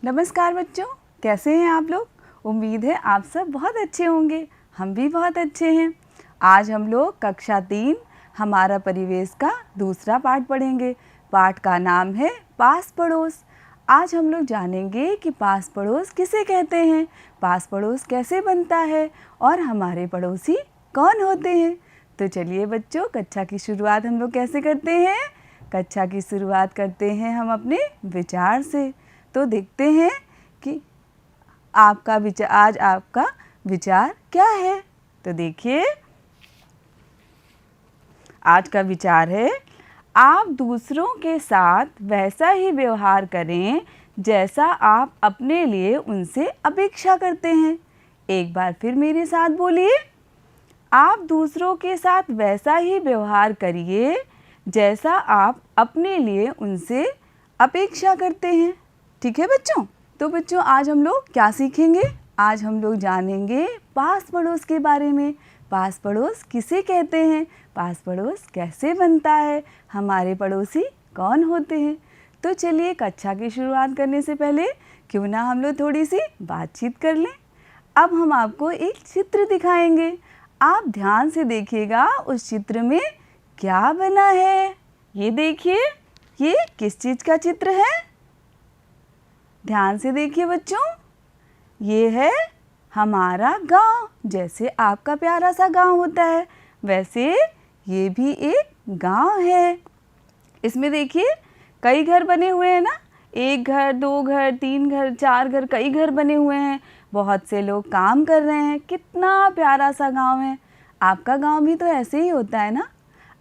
नमस्कार बच्चों, कैसे हैं आप लोग। उम्मीद है आप सब बहुत अच्छे होंगे। हम भी बहुत अच्छे हैं। आज हम लोग कक्षा 3 हमारा परिवेश का दूसरा पाठ पढ़ेंगे। पाठ का नाम है पास पड़ोस। आज हम लोग जानेंगे कि पास पड़ोस किसे कहते हैं, पास पड़ोस कैसे बनता है और हमारे पड़ोसी कौन होते हैं। तो चलिए बच्चों, कक्षा की शुरुआत हम लोग कैसे करते हैं। कक्षा की शुरुआत करते हैं हम अपने विचार से। तो देखते हैं कि आज आपका विचार क्या है। तो देखिए, आज का विचार है, आप दूसरों के साथ वैसा ही व्यवहार करें जैसा आप अपने लिए उनसे अपेक्षा करते हैं। एक बार फिर मेरे साथ बोलिए, आप दूसरों के साथ वैसा ही व्यवहार करिए जैसा आप अपने लिए उनसे अपेक्षा करते हैं। ठीक है बच्चों। तो बच्चों, आज हम लोग क्या सीखेंगे। आज हम लोग जानेंगे पास पड़ोस के बारे में। पास पड़ोस किसे कहते हैं, पास पड़ोस कैसे बनता है, हमारे पड़ोसी कौन होते हैं। तो चलिए, कक्षा की शुरुआत करने से पहले क्यों ना हम लोग थोड़ी सी बातचीत कर लें। अब हम आपको एक चित्र दिखाएंगे। आप ध्यान से देखिएगा उस चित्र में क्या बना है। ये देखिए, ये किस चीज़ का चित्र है। ध्यान से देखिए बच्चों, ये है हमारा गांव। जैसे आपका प्यारा सा गांव होता है, वैसे ये भी एक गांव है। इसमें देखिए कई घर बने हुए हैं ना, एक घर, दो घर, तीन घर, चार घर, कई घर बने हुए हैं। बहुत से लोग काम कर रहे हैं। कितना प्यारा सा गांव है। आपका गांव भी तो ऐसे ही होता है ना।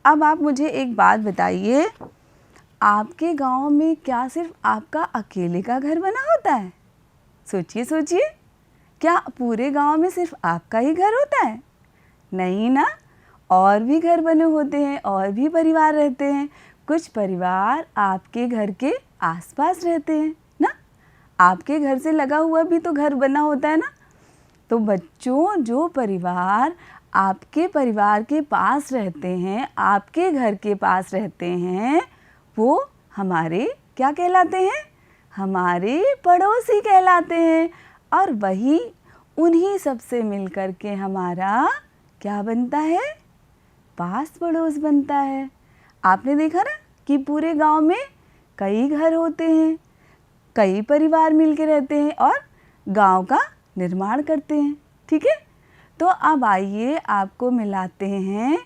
अब आप मुझे एक बात बताइए, आपके गांव में क्या सिर्फ आपका अकेले का घर बना होता है। सोचिए सोचिए, क्या पूरे गांव में सिर्फ आपका ही घर होता है। नहीं ना, और भी घर बने होते हैं, और भी परिवार रहते हैं। कुछ परिवार आपके घर के आसपास रहते हैं ना। आपके घर से लगा हुआ भी तो घर बना होता है ना। तो बच्चों, जो परिवार आपके परिवार के पास रहते हैं, आपके घर के पास रहते हैं, वो हमारे क्या कहलाते हैं, हमारे पड़ोसी कहलाते हैं। और वही उन्हीं सबसे मिलकर के हमारा क्या बनता है, पास पड़ोस बनता है। आपने देखा ना कि पूरे गांव में कई घर होते हैं, कई परिवार मिलके रहते हैं और गांव का निर्माण करते हैं। ठीक है। तो अब आइए आपको मिलाते हैं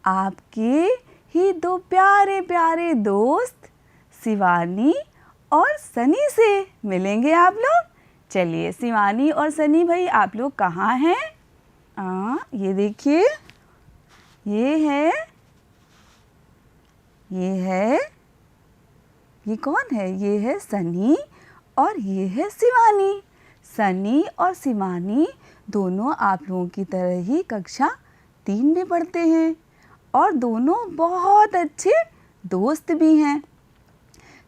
आपके ही दो प्यारे प्यारे दोस्त शिवानी और सनी से मिलेंगे आप लोग। चलिए शिवानी और सनी भाई, आप लोग कहाँ हैं। ये देखिए, ये कौन है, ये है सनी और ये है शिवानी। सनी और शिवानी दोनों आप लोगों की तरह ही कक्षा 3 में पढ़ते हैं और दोनों बहुत अच्छे दोस्त भी हैं।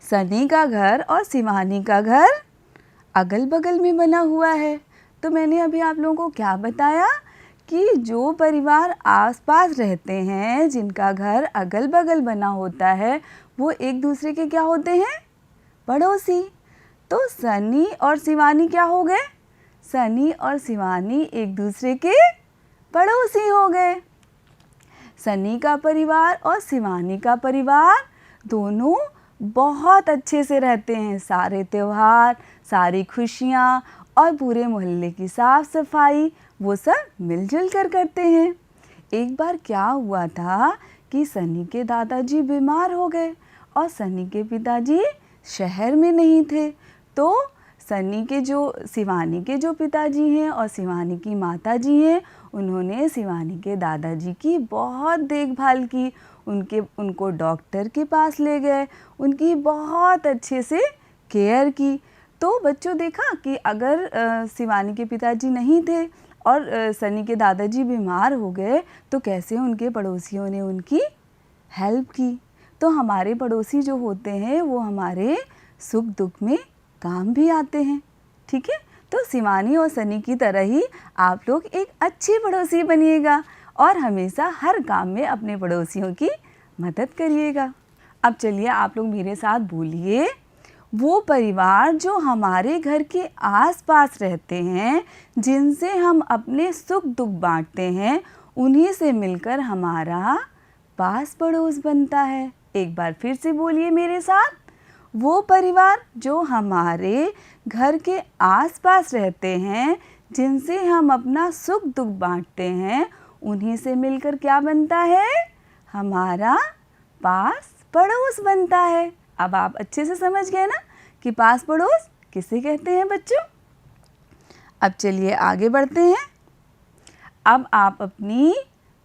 सनी का घर और शिवानी का घर अगल बगल में बना हुआ है। तो मैंने अभी आप लोगों को क्या बताया कि जो परिवार आसपास रहते हैं, जिनका घर अगल बगल बना होता है, वो एक दूसरे के क्या होते हैं, पड़ोसी। तो सनी और शिवानी क्या हो गए, सनी और शिवानी एक दूसरे के पड़ोसी हो गए। सनी का परिवार और शिवानी का परिवार दोनों बहुत अच्छे से रहते हैं। सारे त्योहार, सारी खुशियाँ और पूरे मोहल्ले की साफ सफाई वो सब मिलजुल कर करते हैं। एक बार क्या हुआ था कि सनी के दादाजी बीमार हो गए और सनी के पिताजी शहर में नहीं थे। तो शिवानी के जो पिताजी हैं और शिवानी की माताजी हैं, उन्होंने शिवानी के दादाजी की बहुत देखभाल की। उनको डॉक्टर के पास ले गए, उनकी बहुत अच्छे से केयर की। तो बच्चों, देखा कि अगर शिवानी के पिताजी नहीं थे और सनी के दादाजी बीमार हो गए तो कैसे उनके पड़ोसियों ने उनकी हेल्प की। तो हमारे पड़ोसी जो होते हैं वो हमारे सुख दुख में काम भी आते हैं। ठीक है। तो शिवानी और सनी की तरह ही आप लोग एक अच्छे पड़ोसी बनिएगा और हमेशा हर काम में अपने पड़ोसियों की मदद करिएगा। अब चलिए आप लोग मेरे साथ बोलिए, वो परिवार जो हमारे घर के आसपास रहते हैं, जिनसे हम अपने सुख दुख बांटते हैं, उन्हीं से मिलकर हमारा पास पड़ोस बनता है। एक बार फिर से बोलिए मेरे साथ, वो परिवार जो हमारे घर के आसपास रहते हैं, जिनसे हम अपना सुख दुख बांटते हैं, उन्हीं से मिलकर क्या बनता है? हमारा पास पड़ोस बनता है। अब आप अच्छे से समझ गए ना कि पास पड़ोस किसे कहते हैं बच्चों। अब चलिए आगे बढ़ते हैं। अब आप अपनी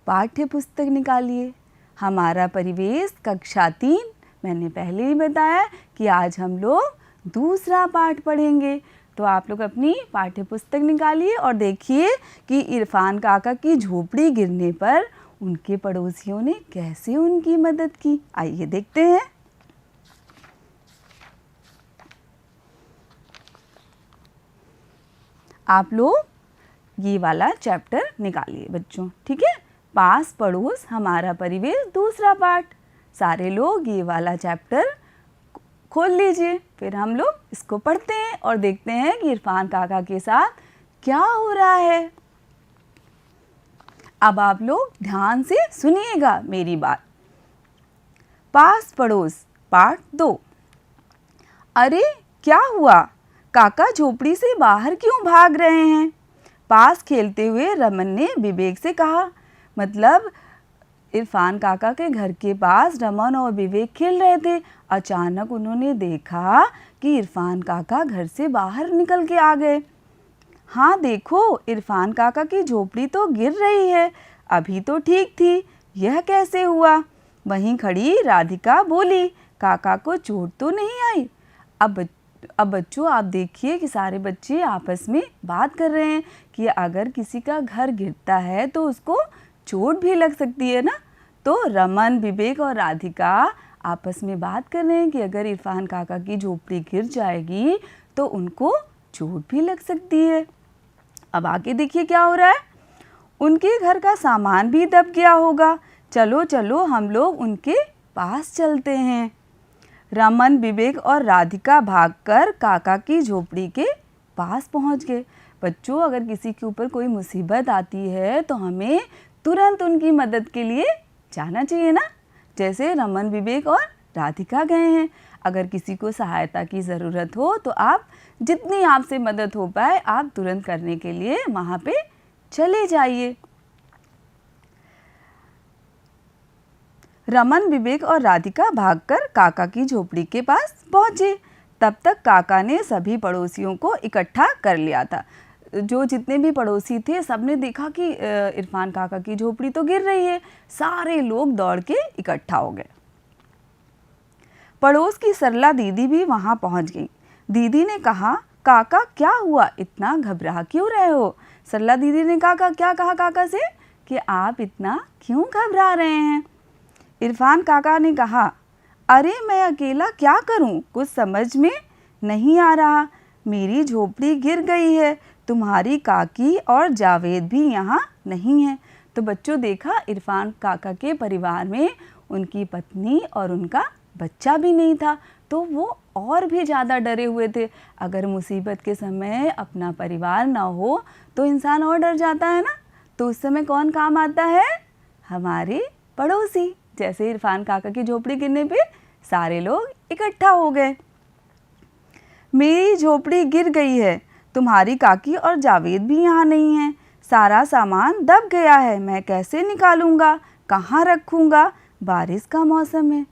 पाठ्य पुस्तक निकालिए। हमारा परिवेश कक्षा 3, मैंने पहले ही बताया कि आज हम लोग दूसरा पाठ पढ़ेंगे। तो आप लोग अपनी पाठ्य पुस्तक निकालिए और देखिए कि इरफान काका की झोपड़ी गिरने पर उनके पड़ोसियों ने कैसे उनकी मदद की। आइए देखते हैं। आप लोग ये वाला चैप्टर निकालिए बच्चों, ठीक है। पास पड़ोस हमारा परिवेश दूसरा पाठ। सारे लोग ये वाला चैप्टर खोल लीजिए, फिर हम लोग इसको पढ़ते हैं और देखते हैं कि इरफान काका के साथ क्या हो रहा है। अब आप लोग ध्यान से सुनिएगा मेरी बात। पास पड़ोस पार्ट 2। अरे क्या हुआ? काका झोपड़ी से बाहर क्यों भाग रहे हैं? पास खेलते हुए रमन ने विवेक से कहा। मतलब इरफान काका के घर के पास रमन और विवेक खेल रहे थे। अचानक उन्होंने देखा कि इरफान काका घर से बाहर निकल के आ गए। हाँ देखो, इरफान काका की झोपड़ी तो गिर रही है। अभी तो ठीक थी, यह कैसे हुआ? वहीं खड़ी राधिका बोली, काका को चोट तो नहीं आई? अब बच्चों आप देखिए कि सारे बच्चे आपस में बात कर रहे हैं कि अगर किसी का घर गिरता है तो उसको चोट भी लग सकती है ना। तो रमन, विवेक और राधिका आपस में बात कर रहे हैं कि अगर इरफान काका की झोपड़ी गिर जाएगी तो उनको चोट भी लग सकती है। अब आगे देखिए क्या हो रहा है। उनके घर का सामान भी दब गया होगा। चलो चलो हम लोग उनके पास चलते हैं। रमन, विवेक और राधिका भागकर काका की झोपड़ी के पास पहुंच गए। बच्चों अगर किसी के ऊपर कोई मुसीबत आती है तो हमें तुरंत उनकी मदद के लिए जाना चाहिए ना, जैसे रमन, विवेक और राधिका गए हैं। अगर किसी को सहायता की ज़रूरत हो तो आप जितनी आपसे मदद हो पाए आप तुरंत करने के लिए वहाँ पे चले जाइए। रमन, विवेक और राधिका भागकर काका की झोपड़ी के पास पहुँचे। तब तक काका ने सभी पड़ोसियों को इकट्ठा कर लिया था। जो जितने भी पड़ोसी थे सबने देखा कि इरफान काका की झोपड़ी तो गिर रही है। सारे लोग दौड़ के इकट्ठा हो गए। पड़ोस की सरला दीदी भी वहां पहुंच गई। दीदी ने कहा, काका क्या हुआ? इतना घबरा क्यों रहे हो? सरला दीदी ने कहा, क्या कहा काका से कि आप इतना क्यों घबरा रहे हैं? इरफान काका ने कहा, अरे मैं अकेला क्या करूं? कुछ समझ में नहीं आ रहा। मेरी झोपड़ी गिर गई है। तुम्हारी काकी और जावेद भी यहाँ नहीं है। तो बच्चों देखा, इरफान काका के परिवार में उनकी पत्नी और उनका बच्चा भी नहीं था, तो वो और भी ज़्यादा डरे हुए थे। अगर मुसीबत के समय अपना परिवार ना हो तो इंसान और डर जाता है ना। तो उस समय कौन काम आता है? हमारे पड़ोसी। जैसे इरफान काका की झोपड़ी गिरने पे सारे लोग इकट्ठा हो गए। मेरी झोपड़ी गिर गई है। तुम्हारी काकी और जावेद भी यहाँ नहीं हैं। सारा सामान दब गया है। मैं कैसे निकालूंगा? कहाँ रखूँगा? बारिश का मौसम है।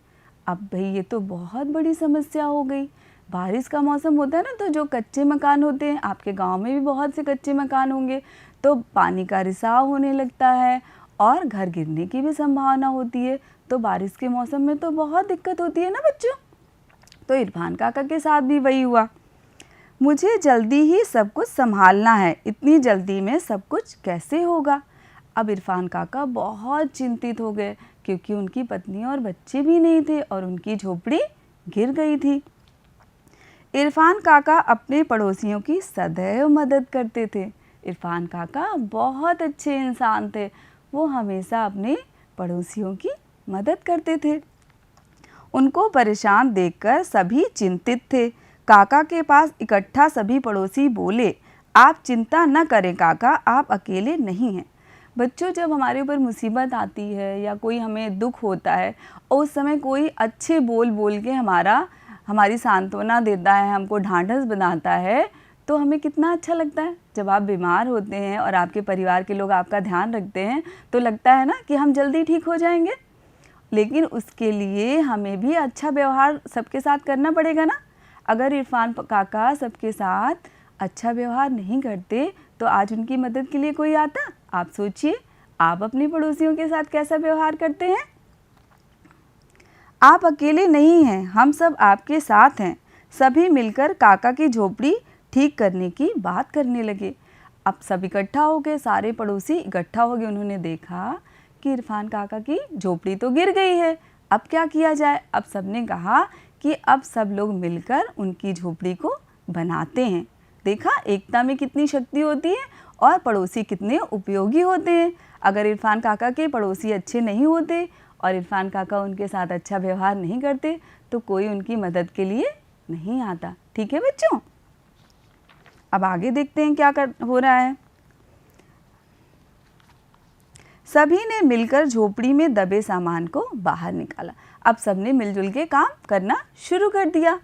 अब भाई ये तो बहुत बड़ी समस्या हो गई। बारिश का मौसम होता है ना, तो जो कच्चे मकान होते हैं, आपके गांव में भी बहुत से कच्चे मकान होंगे, तो पानी का रिसाव होने लगता है और घर गिरने की भी संभावना होती है। तो बारिश के मौसम में तो बहुत दिक्कत होती है ना बच्चों। तो इरफान काका के साथ भी वही हुआ। मुझे जल्दी ही सब कुछ संभालना है। इतनी जल्दी में सब कुछ कैसे होगा? अब इरफान काका बहुत चिंतित हो गए क्योंकि उनकी पत्नी और बच्चे भी नहीं थे और उनकी झोपड़ी गिर गई थी। इरफान काका अपने पड़ोसियों की सदैव मदद करते थे। इरफान काका बहुत अच्छे इंसान थे। वो हमेशा अपने पड़ोसियों की मदद करते थे। उनको परेशान देखकर सभी चिंतित थे। काका के पास इकट्ठा सभी पड़ोसी बोले, आप चिंता न करें काका, आप अकेले नहीं हैं। बच्चों, जब हमारे ऊपर मुसीबत आती है या कोई हमें दुख होता है और उस समय कोई अच्छे बोल बोल के हमारी सांत्वना देता है, हमको ढांढस बनाता है, तो हमें कितना अच्छा लगता है। जब आप बीमार होते हैं और आपके परिवार के लोग आपका ध्यान रखते हैं तो लगता है ना कि हम जल्दी ठीक हो जाएंगे। लेकिन उसके लिए हमें भी अच्छा व्यवहार सबके साथ करना पड़ेगा ना। अगर इरफान काका सबके साथ अच्छा व्यवहार नहीं करते तो आज उनकी मदद के लिए कोई आता? आप सोचिए, आप अपने पड़ोसियों के साथ कैसा व्यवहार करते हैं। आप अकेले नहीं हैं, हम सब आपके साथ हैं। सभी मिलकर काका की झोपड़ी ठीक करने की बात करने लगे। अब सब इकट्ठा हो गए, सारे पड़ोसी इकट्ठा हो गए। उन्होंने देखा कि इरफान काका की झोपड़ी तो गिर गई है, अब क्या किया जाए। अब सबने कहा कि अब सब लोग मिलकर उनकी झोपड़ी को बनाते हैं। देखा, एकता में कितनी शक्ति होती है और पड़ोसी कितने उपयोगी होते हैं। अगर इरफान काका के पड़ोसी अच्छे नहीं होते और इरफान काका उनके साथ अच्छा व्यवहार नहीं करते तो कोई उनकी मदद के लिए नहीं आता। ठीक है बच्चों, अब आगे देखते हैं क्या हो रहा है। सभी ने मिलकर झोपड़ी में दबे सामान को बाहर निकाला। अब सबने मिलजुल के काम करना शुरू कर दिया।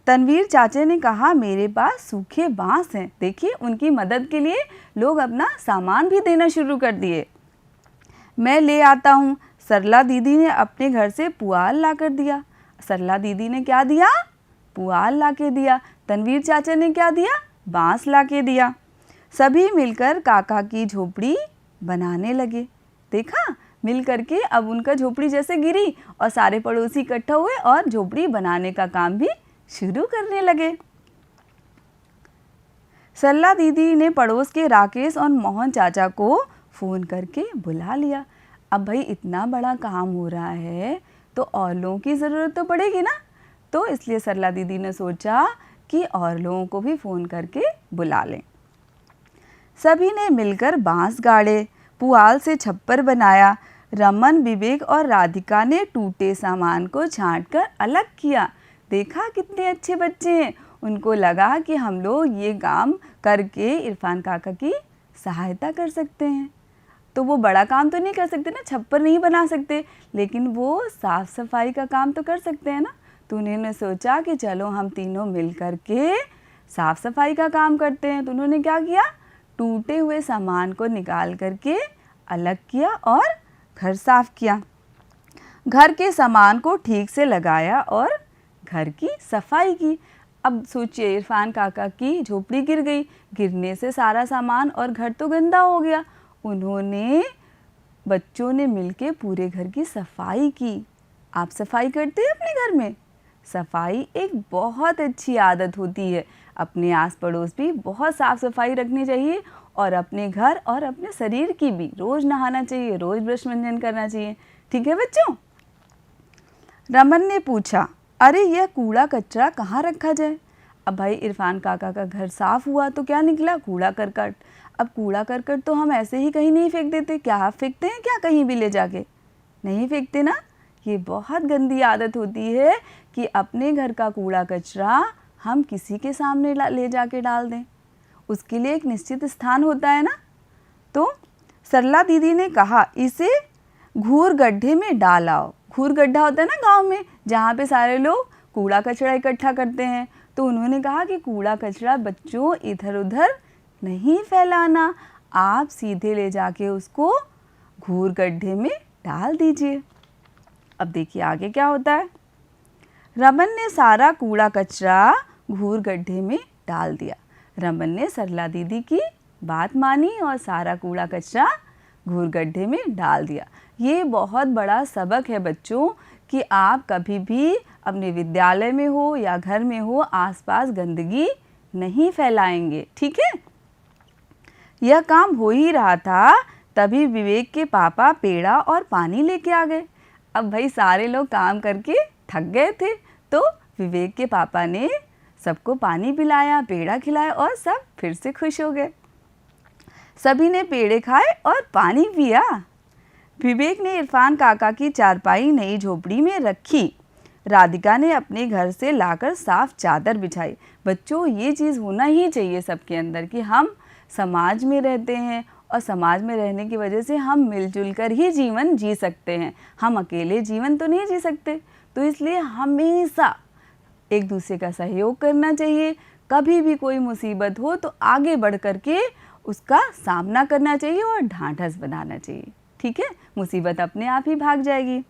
तनवीर चाचे ने कहा, मेरे पास सूखे बांस हैं। देखिए, उनकी मदद के लिए लोग अपना सामान भी देना शुरू कर दिए। मैं ले आता हूँ। सरला दीदी ने अपने घर से पुआल ला कर दिया। सरला दीदी ने क्या दिया? पुआल ला के दिया। तनवीर चाचा ने क्या दिया? बांस ला के दिया। सभी मिलकर काका की झोपड़ी बनाने लगे। देखा, मिल करके अब उनका झोपड़ी जैसे गिरी और सारे पड़ोसी इकट्ठा हुए और झोपड़ी बनाने का काम भी शुरू करने लगे। सरला दीदी ने पड़ोस के राकेश और मोहन चाचा को फ़ोन करके बुला लिया। अब भाई इतना बड़ा काम हो रहा है तो और लोगों की ज़रूरत तो पड़ेगी ना, तो इसलिए सरला दीदी ने सोचा कि और लोगों को भी फ़ोन करके बुला लें। सभी ने मिलकर बांस गाड़े, पुआल से छप्पर बनाया। रमन, विवेक और राधिका ने टूटे सामान को छांटकर अलग किया। देखा, कितने अच्छे बच्चे हैं। उनको लगा कि हम लोग ये काम करके इरफान काका की सहायता कर सकते हैं। तो वो बड़ा काम तो नहीं कर सकते ना, छप्पर नहीं बना सकते, लेकिन वो साफ़ सफाई का काम तो कर सकते हैं ना। तो उन्होंने सोचा कि चलो हम तीनों मिल कर के साफ़ सफाई का काम करते हैं। तो उन्होंने क्या किया? टूटे हुए सामान को निकाल करके अलग किया और घर साफ किया। घर के सामान को ठीक से लगाया और घर की सफाई की। अब सोचिए, इरफान काका की झोपड़ी गिर गई, गिरने से सारा सामान और घर तो गंदा हो गया। बच्चों ने मिलके पूरे घर की सफाई की। आप सफाई करते हैं अपने घर में? सफाई एक बहुत अच्छी आदत होती है। अपने आस पड़ोस भी बहुत साफ़ सफाई रखनी चाहिए और अपने घर और अपने शरीर की भी रोज़ नहाना चाहिए, रोज़ ब्रश मंजन करना चाहिए। ठीक है बच्चों? रमन ने पूछा, अरे यह कूड़ा कचरा कहाँ रखा जाए? अब भाई इरफान काका का घर साफ़ हुआ तो क्या निकला? कूड़ा करकट। अब कूड़ा करकट तो हम ऐसे ही कहीं नहीं फेंक देते। क्या आप फेंकते हैं क्या कहीं भी ले जाके? नहीं फेंकते ना। ये बहुत गंदी आदत होती है कि अपने घर का कूड़ा कचरा हम किसी के सामने ले जाके डाल दें। उसके लिए एक निश्चित स्थान होता है ना। तो सरला दीदी ने कहा, इसे घूर गड्ढे में डाल आओ। घूर गड्ढा होता है ना गांव में, जहाँ पे सारे लोग कूड़ा कचरा इकट्ठा करते हैं। तो उन्होंने कहा कि कूड़ा कचरा बच्चों इधर उधर नहीं फैलाना, आप सीधे ले जाके उसको घूर गड्ढे में डाल दीजिए। अब देखिए आगे क्या होता है। रमन ने सारा कूड़ा कचरा घूर गड्ढे में डाल दिया। रमन ने सरला दीदी की बात मानी और सारा कूड़ा कचरा घूर गड्ढे में डाल दिया। ये बहुत बड़ा सबक है बच्चों कि आप कभी भी अपने विद्यालय में हो या घर में हो, आसपास गंदगी नहीं फैलाएंगे। ठीक है? यह काम हो ही रहा था, तभी विवेक के पापा पेड़ा और पानी लेके आ गए। अब भाई सारे लोग काम करके थक गए थे, तो विवेक के पापा ने सबको पानी पिलाया, पेड़ा खिलाया और सब फिर से खुश हो गए। सभी ने पेड़े खाए और पानी पिया। विवेक ने इरफान काका की चारपाई नई झोपड़ी में रखी। राधिका ने अपने घर से लाकर साफ चादर बिछाई। बच्चों, ये चीज़ होना ही चाहिए सबके अंदर कि हम समाज में रहते हैं और समाज में रहने की वजह से हम मिलजुल कर ही जीवन जी सकते हैं। हम अकेले जीवन तो नहीं जी सकते, तो इसलिए हमेशा एक दूसरे का सहयोग करना चाहिए। कभी भी कोई मुसीबत हो तो आगे बढ़ कर के उसका सामना करना चाहिए और ढांढस बनाना चाहिए। ठीक है, मुसीबत अपने आप ही भाग जाएगी।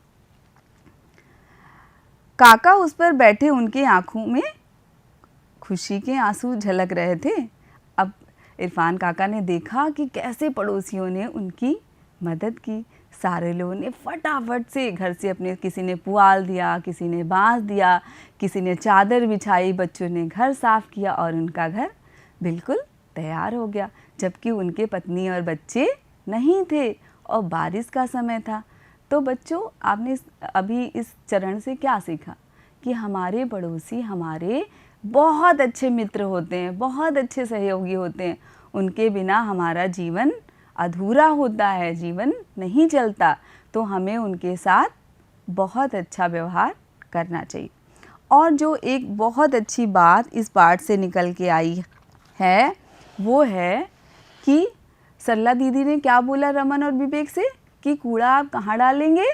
काका उस पर बैठे, उनकी आंखों में खुशी के आंसू झलक रहे थे। अब इरफान काका ने देखा कि कैसे पड़ोसियों ने उनकी मदद की। सारे लोगों ने फटाफट से घर से अपने, किसी ने पुआल दिया, किसी ने बांस दिया, किसी ने चादर बिछाई, बच्चों ने घर साफ किया और उनका घर बिल्कुल तैयार हो गया। जबकि उनके पत्नी और बच्चे नहीं थे और बारिश का समय था। तो बच्चों, आपने अभी इस चरण से क्या सीखा कि हमारे पड़ोसी हमारे बहुत अच्छे मित्र होते हैं, बहुत अच्छे सहयोगी होते हैं। उनके बिना हमारा जीवन अधूरा होता है, जीवन नहीं चलता। तो हमें उनके साथ बहुत अच्छा व्यवहार करना चाहिए। और जो एक बहुत अच्छी बात इस पाठ से निकल के आई है वो है कि सरला दीदी ने क्या बोला रमन और विवेक से कि कूड़ा आप कहाँ डालेंगे?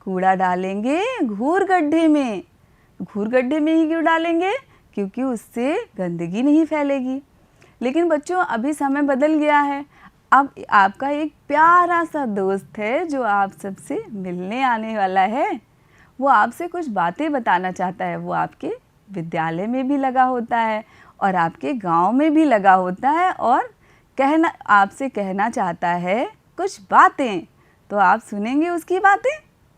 कूड़ा डालेंगे घूर गड्ढे में। घूर गड्ढे में ही क्यों डालेंगे? क्योंकि उससे गंदगी नहीं फैलेगी। लेकिन बच्चों, अभी समय बदल गया है। अब आपका एक प्यारा सा दोस्त है जो आप सबसे मिलने आने वाला है। वो आपसे कुछ बातें बताना चाहता है। वो आपके विद्यालय में भी लगा होता है और आपके गांव में भी लगा होता है और आपसे कहना चाहता है कुछ बातें। तो आप सुनेंगे उसकी बातें?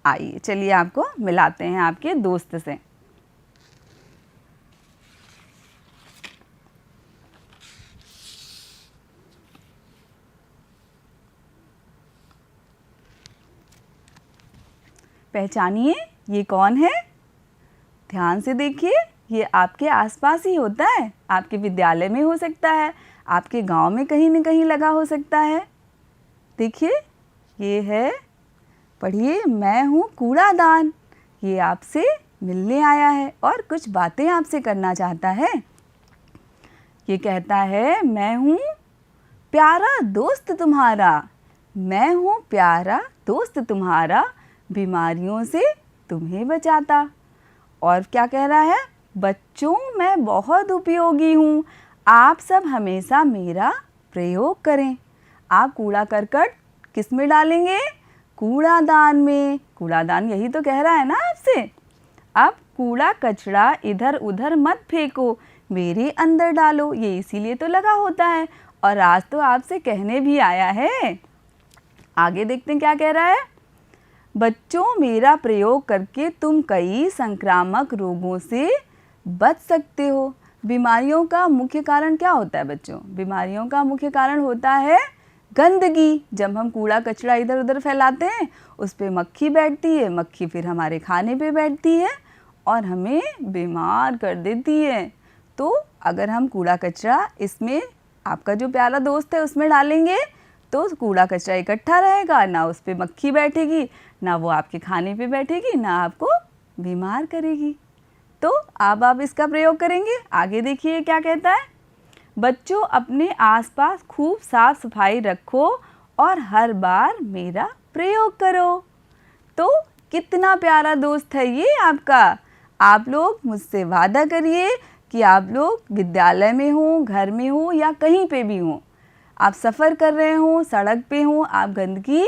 आइए, चलिए आपको मिलाते हैं आपके दोस्त से। पहचानिए, ये कौन है? ध्यान से देखिए, ये आपके आसपास ही होता है। आपके विद्यालय में हो सकता है, आपके गांव में कहीं न कहीं लगा हो सकता है। देखिए, ये है, पढ़िए, मैं हूँ कूड़ादान। ये आपसे मिलने आया है और कुछ बातें आपसे करना चाहता है। ये कहता है, मैं हूँ प्यारा दोस्त तुम्हारा, मैं हूँ प्यारा दोस्त तुम्हारा, बीमारियों से तुम्हें बचाता। और क्या कह रहा है? बच्चों, मैं बहुत उपयोगी हूँ, आप सब हमेशा मेरा प्रयोग करें। आप कूड़ा करकट किस में डालेंगे? कूड़ादान में। कूड़ादान यही तो कह रहा है ना आपसे। अब कूड़ा कचरा इधर उधर मत फेंको, मेरे अंदर डालो। ये इसीलिए तो लगा होता है और आज तो आपसे कहने भी आया है। आगे देखते हैं क्या कह रहा है। बच्चों, मेरा प्रयोग करके तुम कई संक्रामक रोगों से बच सकते हो। बीमारियों का मुख्य कारण क्या होता है बच्चों? बीमारियों का मुख्य कारण होता है गंदगी। जब हम कूड़ा कचरा इधर उधर फैलाते हैं, उस पे मक्खी बैठती है, मक्खी फिर हमारे खाने पे बैठती है और हमें बीमार कर देती है। तो अगर हम कूड़ा कचरा इसमें, आपका जो प्यारा दोस्त है उसमें डालेंगे, तो कूड़ा कचरा इकट्ठा रहेगा, ना उस पर मक्खी बैठेगी, ना वो आपके खाने पे बैठेगी, ना आपको बीमार करेगी। तो अब आप इसका प्रयोग करेंगे। आगे देखिए क्या कहता है। बच्चों, अपने आसपास खूब साफ सफाई रखो और हर बार मेरा प्रयोग करो। तो कितना प्यारा दोस्त है ये आपका। आप लोग मुझसे वादा करिए कि आप लोग विद्यालय में हो, घर में हो या कहीं पे भी हो, आप सफ़र कर रहे हो, सड़क पे हो, आप गंदगी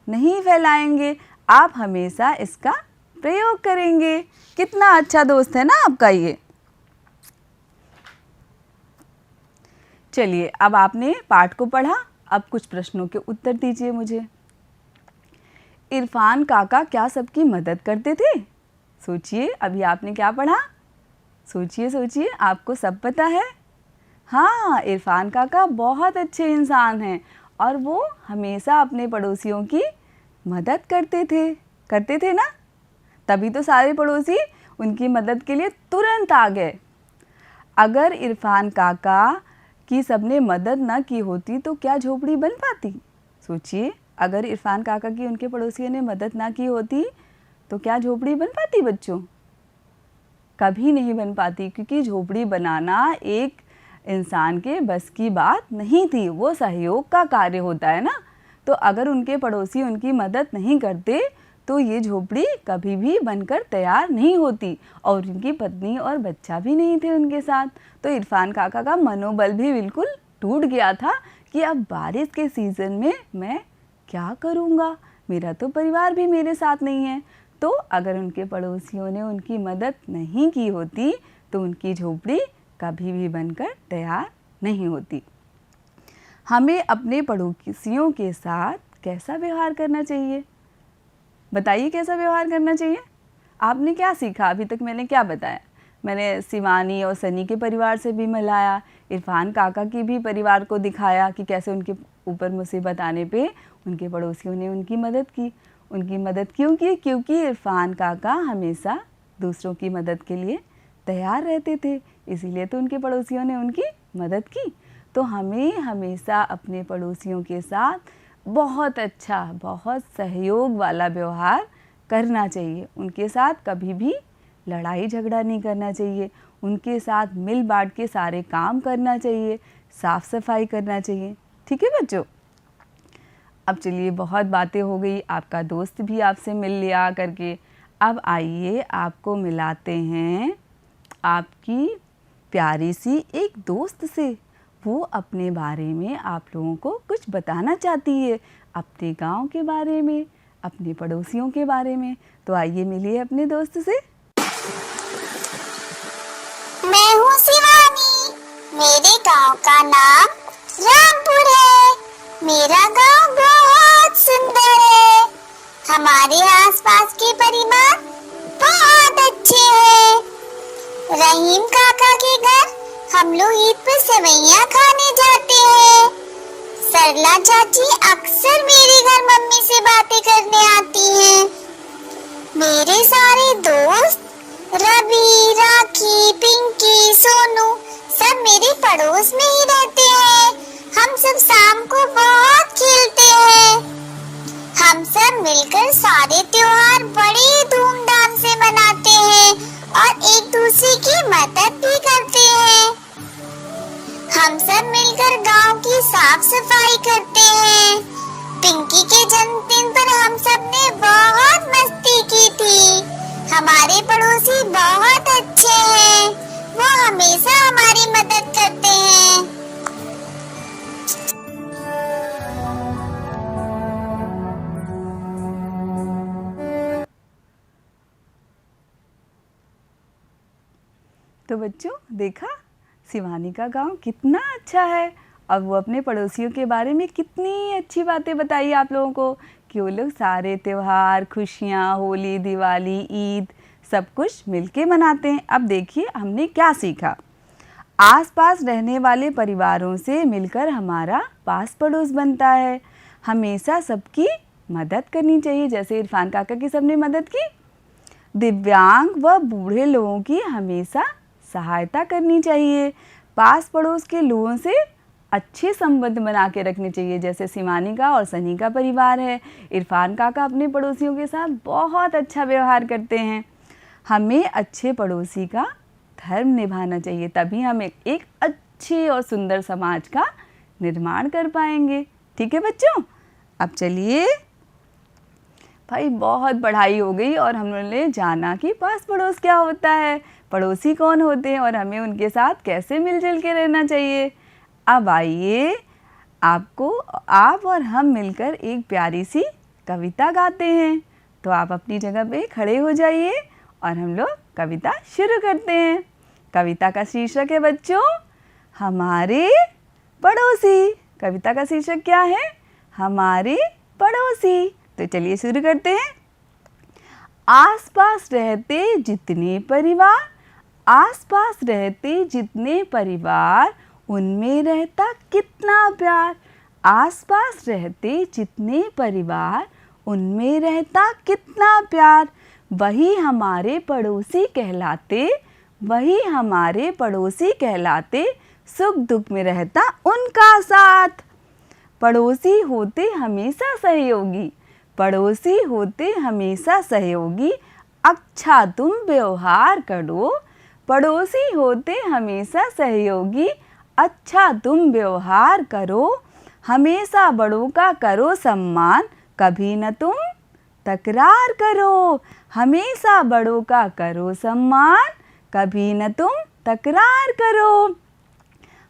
नहीं फैलाएंगे, आप हमेशा इसका प्रयोग करेंगे। कितना अच्छा दोस्त है ना आपका ये। चलिए, अब आपने पाठ को पढ़ा, अब कुछ प्रश्नों के उत्तर दीजिए मुझे। इरफान काका क्या सबकी मदद करते थे? सोचिए, अभी आपने क्या पढ़ा? सोचिए सोचिए, आपको सब पता है। हाँ, इरफान काका बहुत अच्छे इंसान हैं और वो हमेशा अपने पड़ोसियों की मदद करते थे ना। तभी तो सारे पड़ोसी उनकी मदद के लिए तुरंत आ गए। अगर इरफान काका की सबने मदद न की होती तो क्या झोपड़ी बन पाती? सोचिए, अगर इरफान काका की उनके पड़ोसियों ने मदद ना की होती तो क्या झोपड़ी बन पाती बच्चों? कभी नहीं बन पाती, क्योंकि झोपड़ी बनाना एक इंसान के बस की बात नहीं थी, वो सहयोग का कार्य होता है ना। तो अगर उनके पड़ोसी उनकी मदद नहीं करते तो ये झोपड़ी कभी भी बनकर तैयार नहीं होती, और उनकी पत्नी और बच्चा भी नहीं थे उनके साथ। तो इरफान काका का मनोबल भी बिल्कुल टूट गया था कि अब बारिश के सीज़न में मैं क्या करूँगा, मेरा तो परिवार भी मेरे साथ नहीं है। तो अगर उनके पड़ोसियों ने उनकी मदद नहीं की होती तो उनकी झोपड़ी कभी भी बनकर तैयार नहीं होती। हमें अपने पड़ोसियों के साथ कैसा व्यवहार करना चाहिए? बताइए कैसा व्यवहार करना चाहिए? आपने क्या सीखा? अभी तक मैंने क्या बताया? मैंने शिवानी और सनी के परिवार से भी मिलाया, इरफान काका की भी परिवार को दिखाया कि कैसे उनके ऊपर मुसीबत आने पे उनके पड़ोसियों ने उनकी मदद की। उनकी मदद क्यों की? क्योंकि इरफान काका हमेशा दूसरों की मदद के लिए तैयार रहते थे, इसीलिए तो उनके पड़ोसियों ने उनकी मदद की। तो हमें हमेशा अपने पड़ोसियों के साथ बहुत अच्छा, बहुत सहयोग वाला व्यवहार करना चाहिए। उनके साथ कभी भी लड़ाई झगड़ा नहीं करना चाहिए, उनके साथ मिल बांट के सारे काम करना चाहिए, साफ़ सफाई करना चाहिए। ठीक है बच्चों? अब चलिए, बहुत बातें हो गई, आपका दोस्त भी आपसे मिल लिया करके। अब आइए आपको मिलाते हैं आपकी प्यारी सी एक दोस्त से। वो अपने बारे में आप लोगों को कुछ बताना चाहती है, अपने गांव के बारे में, अपने पड़ोसियों के बारे में। तो आइए मिलिए अपने दोस्त से। मैं हूँ शिवानी, मेरे गांव का नाम रामपुर है। मेरा गांव बहुत सुंदर है। हमारे आसपास के परिवार बहुत अच्छे हैं। रहीम काका के घर हम लोग ईद पर सेवइयां खाने जाते हैं। सरला चाची अक्सर मेरे घर मम्मी से बातें करने आती हैं। मेरे सारे दोस्त रवि, राखी, पिंकी, सोनू सब मेरे पड़ोस में ही रहते हैं। हम सब शाम को बहुत खेलते हैं। हम सब मिलकर सारे त्योहार बड़े धूमधाम से मनाते हैं और एक दूसरे की मदद भी करते हैं। हम सब मिलकर गांव की साफ सफाई करते हैं। पिंकी के जन्मदिन पर हम सब ने बहुत मस्ती की थी। हमारे पड़ोसी बहुत अच्छे हैं, वो हमेशा हमारी मदद करते हैं। तो बच्चों, देखा शिवानी का गांव कितना अच्छा है, और वो अपने पड़ोसियों के बारे में कितनी अच्छी बातें बताई आप लोगों को कि वो लोग सारे त्योहार, खुशियाँ, होली, दिवाली, ईद सब कुछ मिलके मनाते हैं। अब देखिए हमने क्या सीखा। आसपास रहने वाले परिवारों से मिलकर हमारा पास पड़ोस बनता है। हमेशा सबकी मदद करनी चाहिए, जैसे इरफान काका की सबने मदद की। दिव्यांग व बूढ़े लोगों की हमेशा सहायता करनी चाहिए। पास पड़ोस के लोगों से अच्छे संबंध बना के रखने चाहिए, जैसे शिवानी का और सनी का परिवार है। इरफान काका अपने पड़ोसियों के साथ बहुत अच्छा व्यवहार करते हैं। हमें अच्छे पड़ोसी का धर्म निभाना चाहिए, तभी हम एक अच्छे और सुंदर समाज का निर्माण कर पाएंगे। ठीक है बच्चों? अब चलिए भाई, बहुत पढ़ाई हो गई और हमने जाना कि पास पड़ोस क्या होता है, पड़ोसी कौन होते हैं और हमें उनके साथ कैसे मिलजुल के रहना चाहिए। अब आइए आपको, आप और हम मिलकर एक प्यारी सी कविता गाते हैं। तो आप अपनी जगह पे खड़े हो जाइए और हम लोग कविता शुरू करते हैं। कविता का शीर्षक है बच्चों, हमारे पड़ोसी। कविता का शीर्षक क्या है? हमारे पड़ोसी। तो चलिए शुरू करते हैं। आसपास रहते जितने परिवार, आसपास रहते जितने परिवार, उनमें रहता कितना प्यार। आसपास रहते जितने परिवार, उनमें रहता कितना प्यार। वही हमारे पड़ोसी कहलाते, वही हमारे पड़ोसी कहलाते, सुख दुख में रहता उनका साथ। पड़ोसी होते हमेशा सहयोगी, पड़ोसी होते हमेशा सहयोगी। अच्छा तुम व्यवहार करो, पड़ोसी होते हमेशा सहयोगी, अच्छा तुम व्यवहार करो, हमेशा बड़ों का करो सम्मान, कभी न तुम तकरार करो। हमेशा बड़ों का करो सम्मान, कभी न तुम तकरार करो।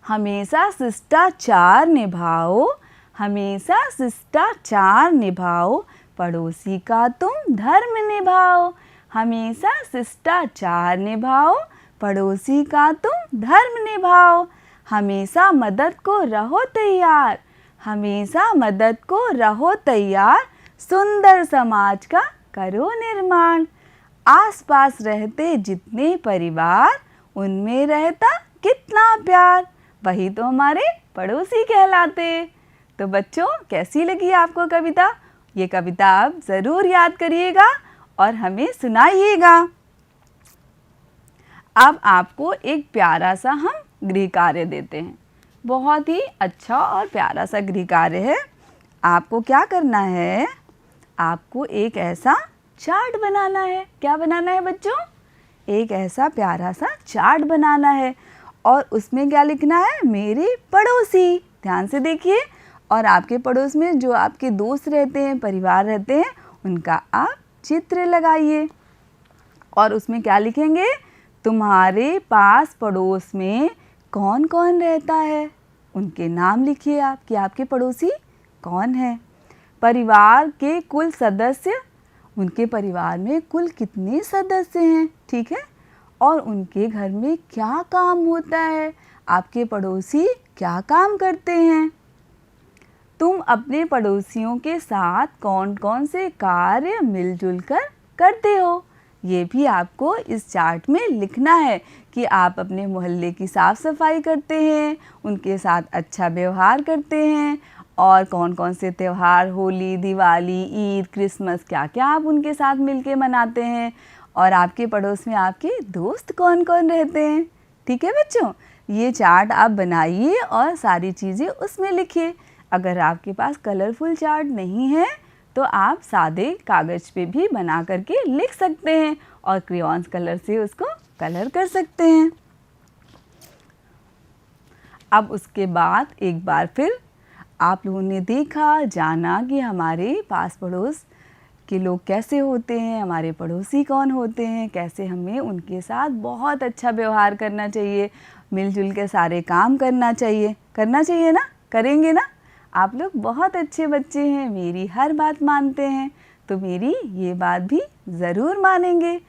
हमेशा शिष्टाचार निभाओ, हमेशा शिष्टाचार निभाओ, पड़ोसी का तुम धर्म निभाओ। हमेशा शिष्टाचार निभाओ, पड़ोसी का तुम धर्म निभाओ। हमेशा मदद को रहो तैयार, हमेशा मदद को रहो तैयार, सुंदर समाज का करो निर्माण। आसपास रहते जितने परिवार, उनमें रहता कितना प्यार, वही तो हमारे पड़ोसी कहलाते। तो बच्चों, कैसी लगी आपको कविता? ये कविता आप ज़रूर याद करिएगा और हमें सुनाइएगा। अब आपको एक प्यारा सा हम गृह कार्य देते हैं। बहुत ही अच्छा और प्यारा सा गृह कार्य है। आपको क्या करना है? आपको एक ऐसा चार्ट बनाना है। क्या बनाना है बच्चों? एक ऐसा प्यारा सा चार्ट बनाना है और उसमें क्या लिखना है? मेरे पड़ोसी। ध्यान से देखिए। और आपके पड़ोस में जो आपके दोस्त रहते हैं, परिवार रहते हैं, उनका आप चित्र लगाइए। और उसमें क्या लिखेंगे? तुम्हारे पास पड़ोस में कौन कौन रहता है, उनके नाम लिखिए आप कि आपके पड़ोसी कौन है। परिवार के कुल सदस्य, उनके परिवार में कुल कितने सदस्य हैं, ठीक है। और उनके घर में क्या काम होता है, आपके पड़ोसी क्या काम करते हैं। तुम अपने पड़ोसियों के साथ कौन कौन से कार्य मिलजुल कर करते हो, ये भी आपको इस चार्ट में लिखना है कि आप अपने मोहल्ले की साफ़ सफाई करते हैं, उनके साथ अच्छा व्यवहार करते हैं, और कौन कौन से त्यौहार, होली, दिवाली, ईद, क्रिसमस, क्या क्या आप उनके साथ मिलके मनाते हैं, और आपके पड़ोस में आपके दोस्त कौन कौन रहते हैं। ठीक है बच्चों, ये चार्ट आप बनाइए और सारी चीज़ें उसमें लिखिए। अगर आपके पास कलरफुल चार्ट नहीं है तो आप सादे कागज़ पे भी बना करके लिख सकते हैं और क्रेयॉन्स कलर से उसको कलर कर सकते हैं। अब उसके बाद एक बार फिर आप लोगों ने देखा, जाना कि हमारे पास पड़ोस के लोग कैसे होते हैं, हमारे पड़ोसी कौन होते हैं, कैसे हमें उनके साथ बहुत अच्छा व्यवहार करना चाहिए, मिलजुल के सारे काम करना चाहिए ना, करेंगे ना। आप लोग बहुत अच्छे बच्चे हैं, मेरी हर बात मानते हैं, तो मेरी ये बात भी ज़रूर मानेंगे।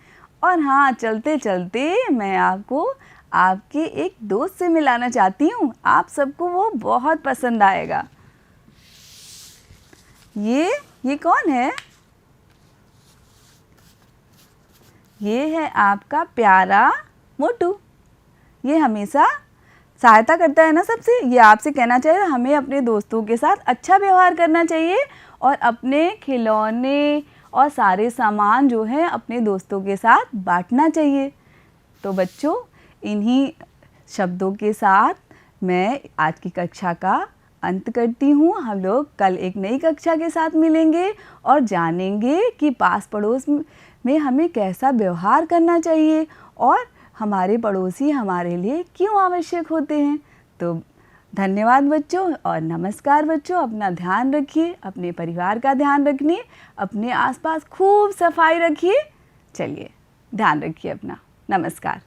और हाँ, चलते चलते मैं आपको आपके एक दोस्त से मिलाना चाहती हूँ, आप सबको वो बहुत पसंद आएगा। ये कौन है? ये है आपका प्यारा मोटू। ये हमेशा सहायता करता है ना सबसे। ये आपसे कहना चाहिए हमें अपने दोस्तों के साथ अच्छा व्यवहार करना चाहिए और अपने खिलौने और सारे सामान जो हैं अपने दोस्तों के साथ बांटना चाहिए। तो बच्चों, इन्हीं शब्दों के साथ मैं आज की कक्षा का अंत करती हूँ। हम लोग कल एक नई कक्षा के साथ मिलेंगे और जानेंगे कि पास पड़ोस में हमें कैसा व्यवहार करना चाहिए और हमारे पड़ोसी हमारे लिए क्यों आवश्यक होते हैं। तो धन्यवाद बच्चों और नमस्कार बच्चों। अपना ध्यान रखिए, अपने परिवार का ध्यान रखिए, अपने आसपास खूब सफाई रखिए। चलिए, ध्यान रखिए अपना। नमस्कार।